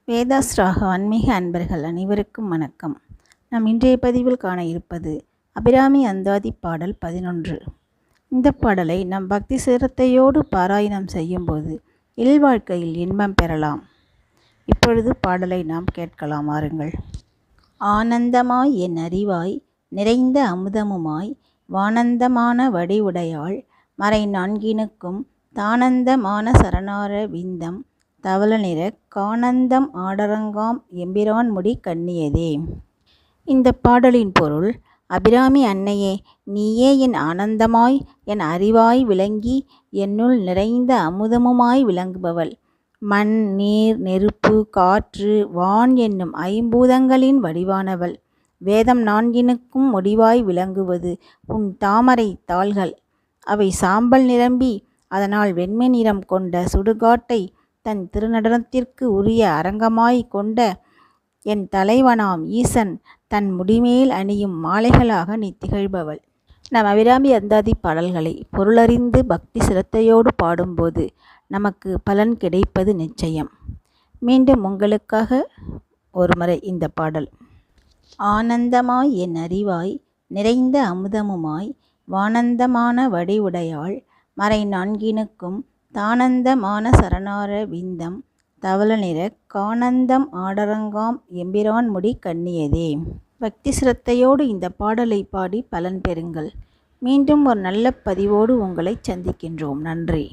வேதாஸ்ராக ஆன்மீக அன்பர்கள் அனைவருக்கும் வணக்கம். நாம் இன்றைய பதிவில் காண இருப்பது அபிராமி அந்தாதி பாடல் 11. இந்த பாடலை நாம் பக்தி சிரத்தையோடு பாராயணம் செய்யும்போது இல்வாழ்க்கையில் இன்பம் பெறலாம். இப்பொழுது பாடலை நாம் கேட்கலாம், வாருங்கள். ஆனந்தமாய் என் அறிவாய் நிறைந்த அமுதமுமாய் வானந்தமான வடிவுடையாள் மறை நான்கினுக்கும் தானந்தமான சரணார விந்தம் தவள நிற கானந்தம் ஆடரங்காம் எம்பிரான் முடி கண்ணியதே. இந்த பாடலின் பொருள்: அபிராமி அன்னையே, நீயே என் ஆனந்தமாய் என் அறிவாய் விளங்கி என்னுள் நிறைந்த அமுதமுமாய் விளங்குபவள். மண், நீர், நெருப்பு, காற்று, வான் என்னும் ஐம்பூதங்களின் வடிவானவள். வேதம் நான்கினுக்கும் முடிவாய் விளங்குவது உன் தாமரை தாள்கள். அவை சாம்பல் நிரம்பி அதனால் வெண்மை நிறம் கொண்ட சுடுகாட்டை தன் திருநடனத்திற்கு உரிய அரங்கமாய் கொண்ட என் தலைவனாம் ஈசன் தன் முடிமேல் அணியும் மாலைகளாக நீ திகழ்பவள். நம் அபிராமி அந்தாதி பாடல்களை பொருளறிந்து பக்தி சிரத்தையோடு பாடும்போது நமக்கு பலன் கிடைப்பது நிச்சயம். மீண்டும் உங்களுக்காக ஒருமுறை இந்த பாடல். ஆனந்தமாய் என் அறிவாய் நிறைந்த அமுதமுமாய் வானந்தமான வடிவுடையாள் மறை நான்கினுக்கும் தானந்தமான சரணார விந்தம் தவள நிற கானந்தம் ஆடரங்காம் எம்பிரான் முடி கண்ணியதே. பக்தி சிரத்தையோடு இந்த பாடலை பாடி பலன் பெறுங்கள். மீண்டும் ஒரு நல்ல பதிவோடு உங்களை சந்திக்கின்றோம். நன்றி.